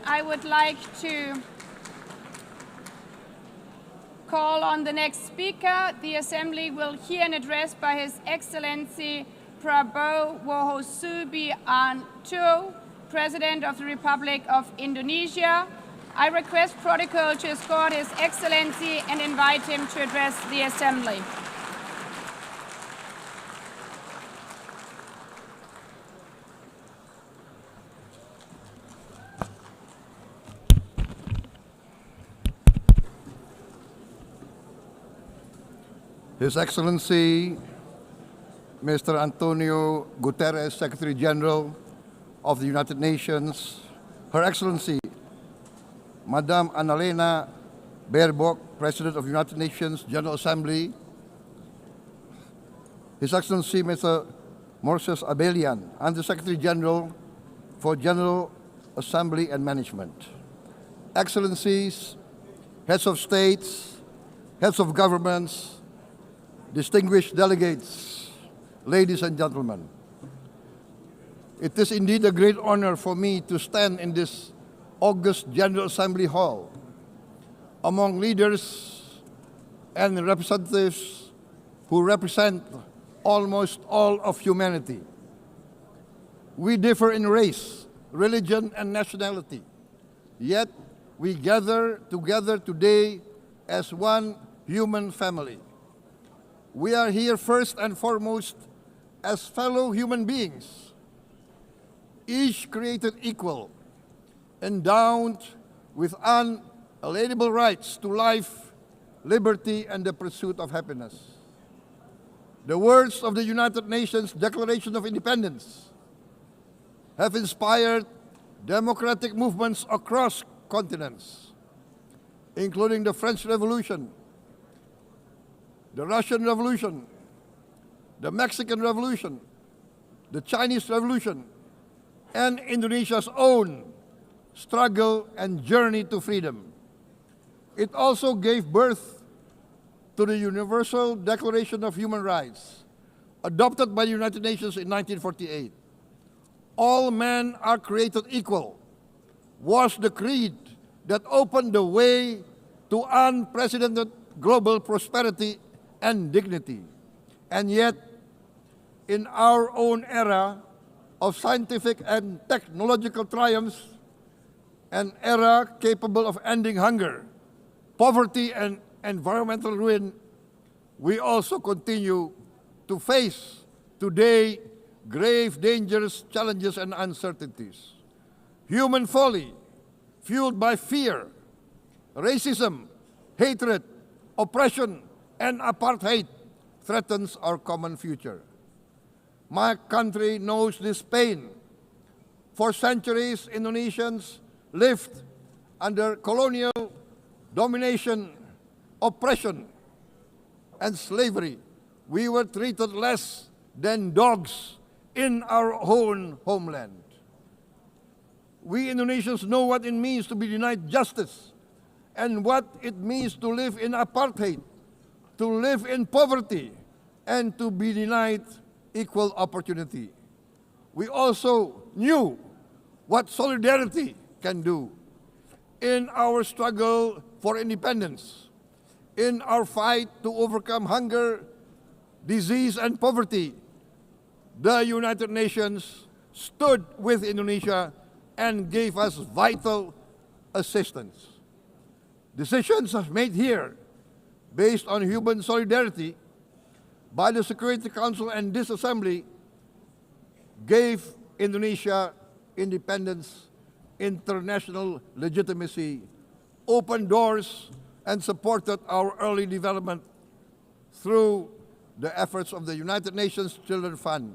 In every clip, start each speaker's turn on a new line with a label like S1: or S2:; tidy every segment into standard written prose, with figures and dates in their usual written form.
S1: I would like to call on the next speaker. The Assembly will hear an address by His Excellency Prabowo Subianto, President of the Republic of Indonesia. I request protocol to escort His Excellency and invite him to address the Assembly.
S2: His Excellency, Mr. Antonio Guterres, Secretary General of the United Nations, Her Excellency, Madame Annalena Baerbock, President of the United Nations General Assembly, His Excellency, Mr. Moses Abelian, Under-Secretary General for General Assembly and Management, Excellencies, Heads of States, Heads of Governments, distinguished delegates, ladies and gentlemen. It is indeed a great honor for me to stand in this august General Assembly Hall among leaders and representatives who represent almost all of humanity. We differ in race, religion, and nationality, yet we gather together today as one human family. We are here first and foremost as fellow human beings, each created equal, endowed with unalienable rights to life, liberty, and the pursuit of happiness. The words of the United Nations Declaration of Independence have inspired democratic movements across continents, including the French Revolution, the Russian Revolution, the Mexican Revolution, the Chinese Revolution, and Indonesia's own struggle and journey to freedom. It also gave birth to the Universal Declaration of Human Rights, adopted by the United Nations in 1948. All men are created equal was the creed that opened the way to unprecedented global prosperity and dignity. And yet, in our own era of scientific and technological triumphs, an era capable of ending hunger, poverty, and environmental ruin, we also continue to face today grave dangers, challenges, and uncertainties. Human folly, fueled by fear, racism, hatred, oppression, and apartheid, threatens our common future. My country knows this pain. For centuries, Indonesians lived under colonial domination, oppression, and slavery. We were treated less than dogs in our own homeland. We Indonesians know what it means to be denied justice and what it means to live in apartheid, to live in poverty, and to be denied equal opportunity. We also knew what solidarity can do in our struggle for independence, in our fight to overcome hunger, disease, and poverty. The United Nations stood with Indonesia and gave us vital assistance. Decisions made here based on human solidarity by the Security Council and this Assembly gave Indonesia independence, international legitimacy, opened doors, and supported our early development through the efforts of the United Nations Children Fund,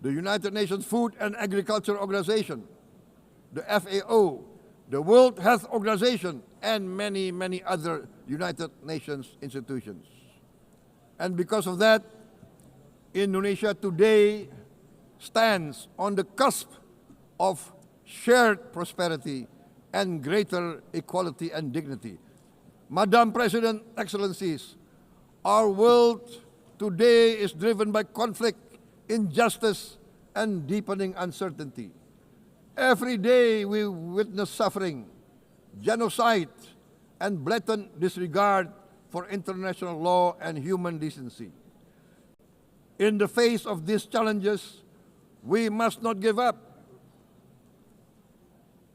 S2: the United Nations Food and Agriculture Organization, the FAO, the World Health Organization, and many, many other United Nations institutions. And because of that, Indonesia today stands on the cusp of shared prosperity and greater equality and dignity. Madam President, Excellencies, our world today is driven by conflict, injustice, and deepening uncertainty. Every day we witness suffering, genocide, and blatant disregard for international law and human decency. In the face of these challenges, we must not give up.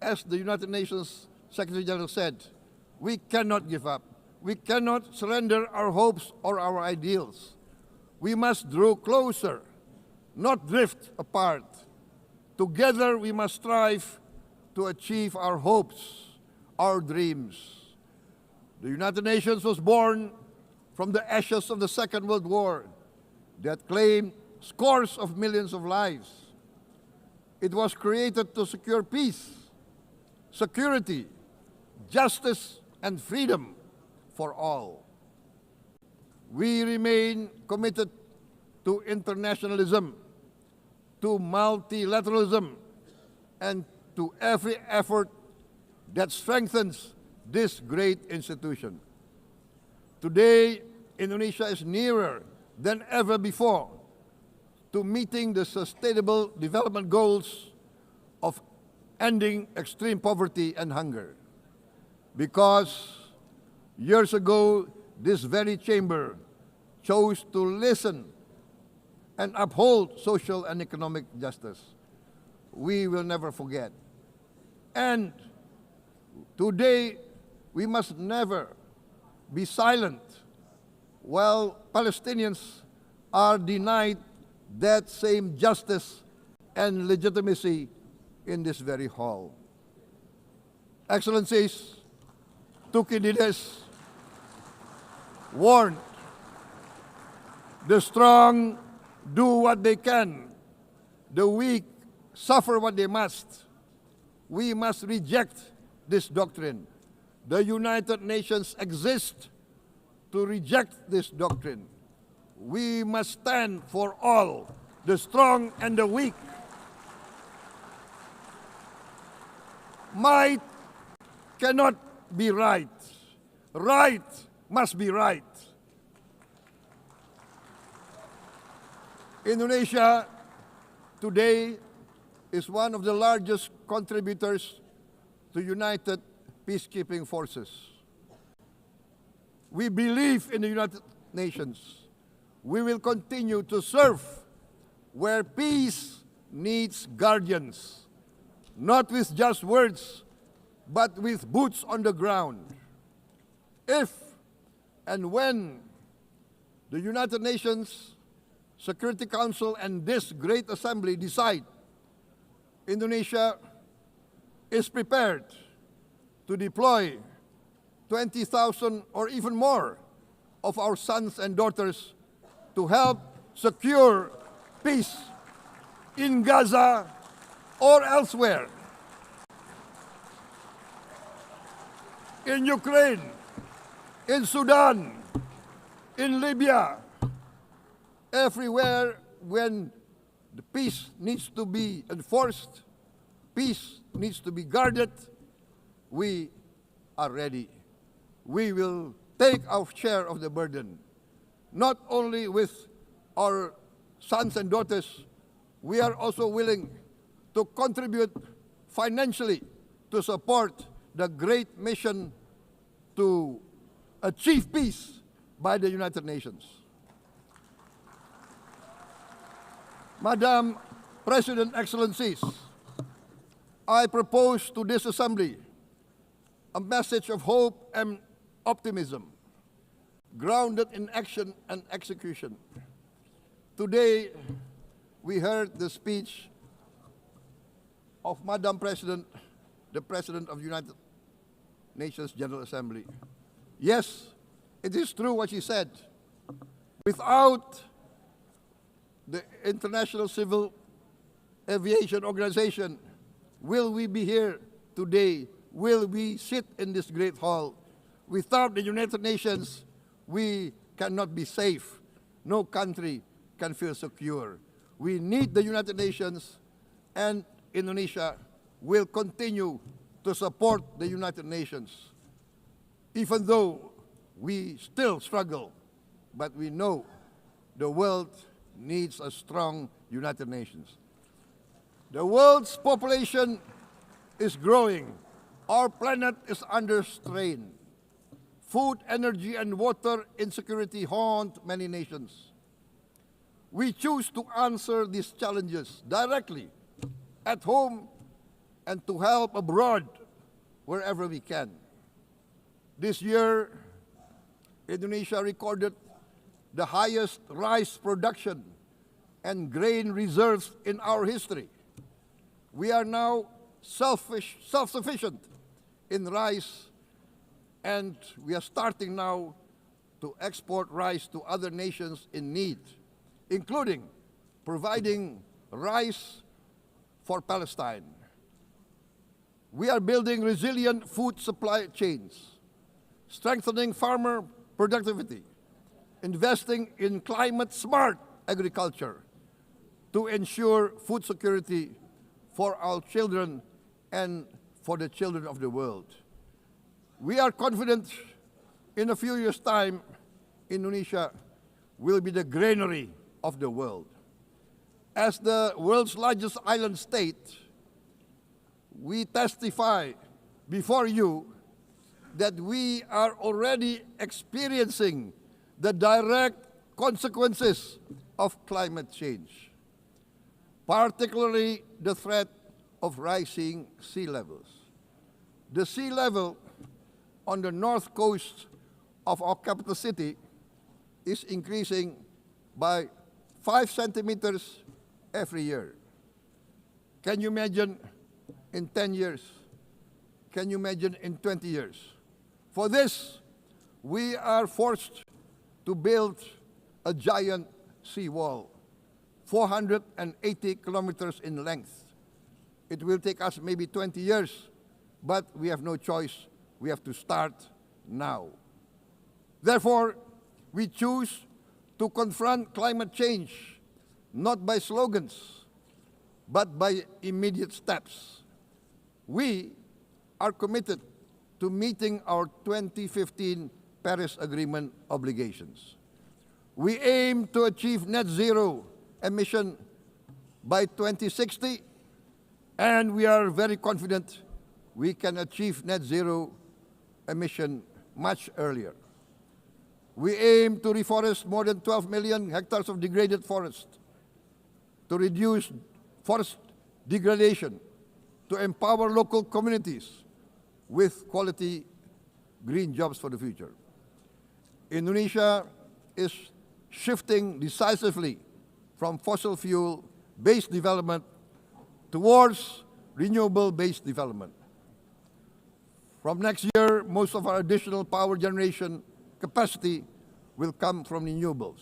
S2: As the United Nations Secretary General said, we cannot give up. We cannot surrender our hopes or our ideals. We must draw closer, not drift apart. Together we must strive to achieve our hopes, our dreams. The United Nations was born from the ashes of the Second World War that claimed scores of millions of lives. It was created to secure peace, security, justice, and freedom for all. We remain committed to internationalism, to multilateralism, and to every effort that strengthens this great institution. Today, Indonesia is nearer than ever before to meeting the sustainable development goals of ending extreme poverty and hunger. Because years ago, this very chamber chose to listen and uphold social and economic justice. We will never forget. And today, we must never be silent while Palestinians are denied that same justice and legitimacy in this very hall. Excellencies, Thucydides warned, the strong do what they can, the weak suffer what they must. We must reject this doctrine. The United Nations exist to reject this doctrine. We must stand for all, the strong and the weak. Might cannot be right. Right must be right. Indonesia today is one of the largest contributors to United Peacekeeping Forces. We believe in the United Nations. We will continue to serve where peace needs guardians, not with just words, but with boots on the ground. If and when the United Nations Security Council and this great assembly decide Indonesia is prepared to deploy 20,000 or even more of our sons and daughters to help secure peace in Gaza or elsewhere, in Ukraine, in Sudan, in Libya, everywhere when the peace needs to be enforced, peace needs to be guarded, we are ready. We will take our share of the burden, not only with our sons and daughters, we are also willing to contribute financially to support the great mission to achieve peace by the United Nations. Madam President, Excellencies, I propose to this Assembly a message of hope and optimism, grounded in action and execution. Today, we heard the speech of Madam President, the President of the United Nations General Assembly. Yes, it is true what she said. Without the International Civil Aviation Organization, will we be here today? Will we sit in this great hall? Without the United Nations, we cannot be safe. No country can feel secure. We need the United Nations, and Indonesia will continue to support the United Nations. Even though we still struggle, but we know the world needs a strong United Nations. The world's population is growing. Our planet is under strain. Food, energy, and water insecurity haunt many nations. We choose to answer these challenges directly at home and to help abroad wherever we can. This year, Indonesia recorded the highest rice production and grain reserves in our history. We are now self-sufficient in rice, and we are starting now to export rice to other nations in need, including providing rice for Palestine. We are building resilient food supply chains, strengthening farmer productivity, investing in climate-smart agriculture to ensure food security for our children and for the children of the world. We are confident in a few years' time, Indonesia will be the granary of the world. As the world's largest island state, we testify before you that we are already experiencing the direct consequences of climate change, particularly the threat of rising sea levels. The sea level on the north coast of our capital city is increasing by 5 centimeters every year. Can you imagine in 10 years? Can you imagine in 20 years? For this, we are forced to build a giant seawall, 480 kilometers in length. It will take us maybe 20 years, but we have no choice. We have to start now. Therefore, we choose to confront climate change not by slogans, but by immediate steps. We are committed to meeting our 2015 Paris Agreement obligations. We aim to achieve net zero emission by 2060, and we are very confident we can achieve net zero emission much earlier. We aim to reforest more than 12 million hectares of degraded forest, to reduce forest degradation, to empower local communities with quality green jobs for the future. Indonesia is shifting decisively from fossil fuel-based development towards renewable-based development. From next year, most of our additional power generation capacity will come from renewables.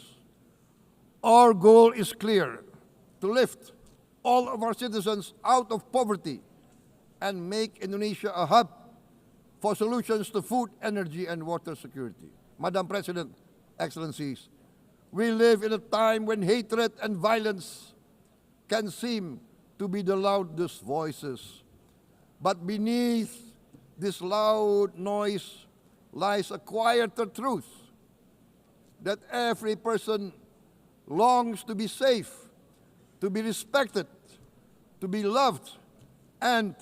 S2: Our goal is clear: to lift all of our citizens out of poverty and make Indonesia a hub for solutions to food, energy, and water security. Madam President, Excellencies, we live in a time when hatred and violence can seem to be the loudest voices. But beneath this loud noise lies a quieter truth, that every person longs to be safe, to be respected, to be loved, and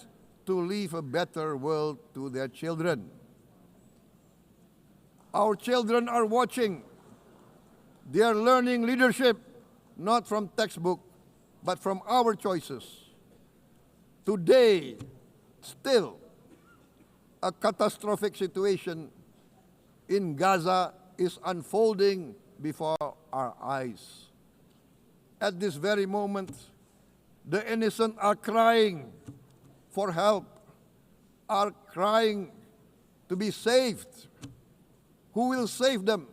S2: to leave a better world to their children. Our children are watching. They are learning leadership not from textbook, but from our choices. Today, still, a catastrophic situation in Gaza is unfolding before our eyes. At this very moment, the innocent are crying for help, are crying to be saved. Who will save them?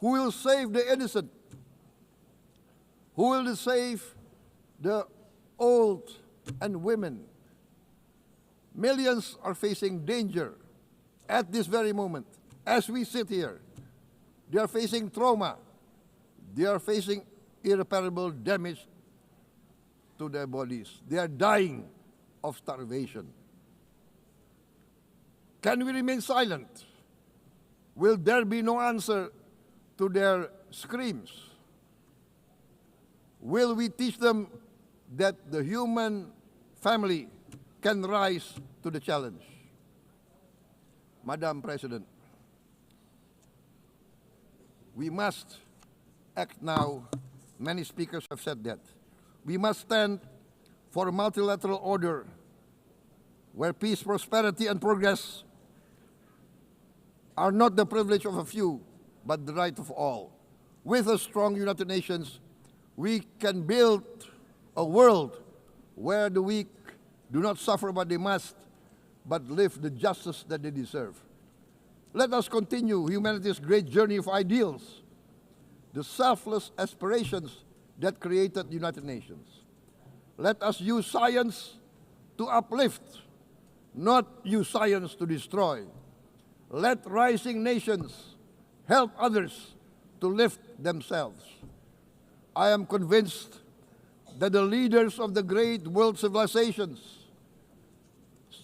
S2: Who will save the innocent? Who will save the old and women? Millions are facing danger at this very moment. As we sit here, they are facing trauma. They are facing irreparable damage to their bodies. They are dying of starvation. Can we remain silent? Will there be no answer to their screams? Will we teach them that the human family can rise to the challenge. Madam President, we must act now. Many speakers have said that. We must stand for a multilateral order where peace, prosperity, and progress are not the privilege of a few, but the right of all. With a strong United Nations, we can build a world where the weak do not suffer what they must, but live the justice that they deserve. Let us continue humanity's great journey of ideals, the selfless aspirations that created the United Nations. Let us use science to uplift, not use science to destroy. Let rising nations help others to lift themselves. I am convinced that the leaders of the great world civilizations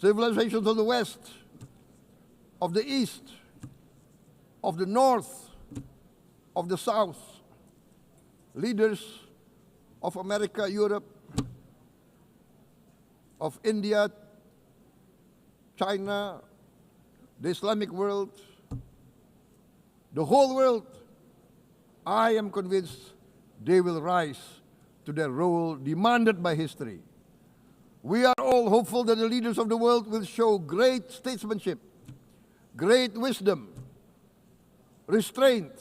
S2: of the West, of the East, of the North, of the South, leaders of America, Europe, of India, China, the Islamic world, the whole world, I am convinced they will rise to their role demanded by history. We are all hopeful that the leaders of the world will show great statesmanship, great wisdom, restraint,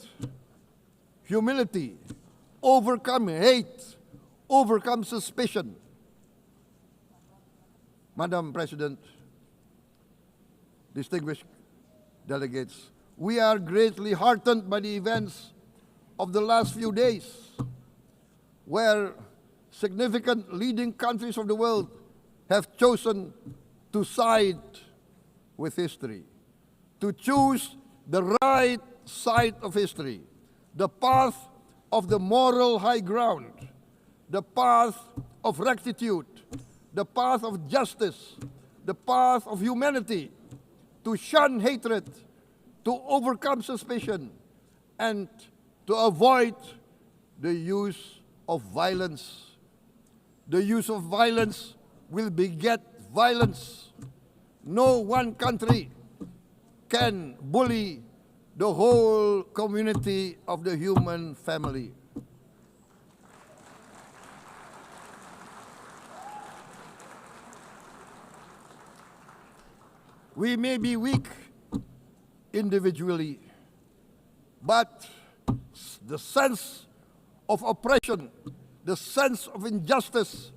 S2: humility, overcome hate, overcome suspicion. Madam President, distinguished delegates, we are greatly heartened by the events of the last few days, where significant leading countries of the world have chosen to side with history, to choose the right side of history, the path of the moral high ground, the path of rectitude, the path of justice, the path of humanity, to shun hatred, to overcome suspicion, and to avoid the use of violence. The use of violence will beget violence. No one country can bully the whole community of the human family. We may be weak individually, but the sense of oppression, the sense of injustice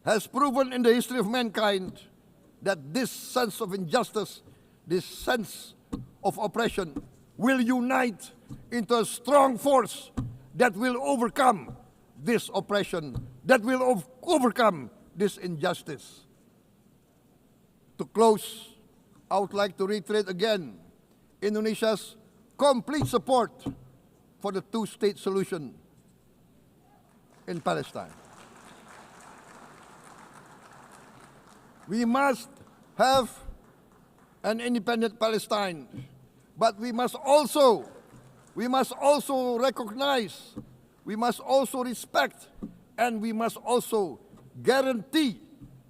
S2: has proven in the history of mankind that this sense of injustice, this sense of oppression will unite into a strong force that will overcome this oppression, that will overcome this injustice. To close, I would like to reiterate again Indonesia's complete support for the two-state solution in Palestine. We must have an independent Palestine, but we must also recognize, we must also respect, and we must also guarantee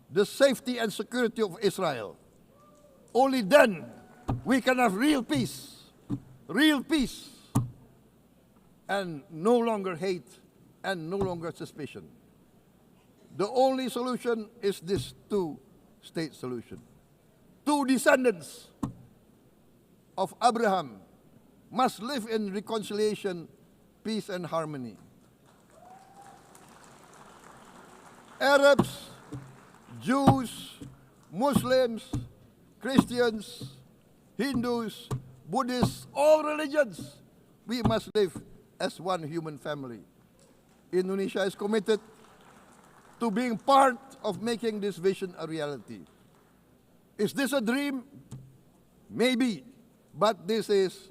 S2: the safety and security of Israel. Only then we can have real peace, and no longer hate and no longer suspicion. The only solution is this two-state solution. Two descendants of Abraham must live in reconciliation, peace, and harmony. Arabs, Jews, Muslims, Christians, Hindus, Buddhists, all religions, we must live as one human family. Indonesia is committed to being part of making this vision a reality. Is this a dream? Maybe, but this is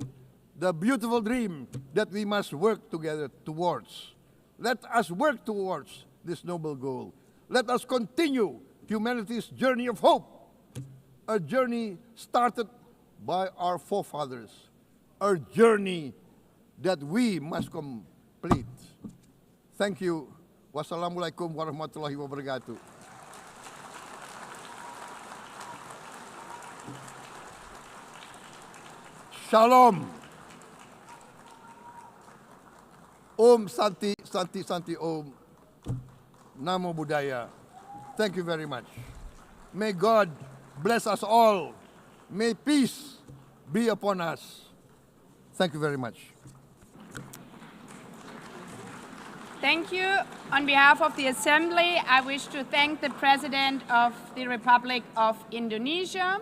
S2: the beautiful dream that we must work together towards. Let us work towards this noble goal. Let us continue humanity's journey of hope, a journey started by our forefathers, a journey that we must complete. Thank you. Wassalamualaikum warahmatullahi wabarakatuh. Shalom. Om Santi, Santi, Santi Om. Namo Buddhaya. Thank you very much. May God bless us all. May peace be upon us. Thank you very much.
S1: Thank you. On behalf of the Assembly, I wish to thank the President of the Republic of Indonesia,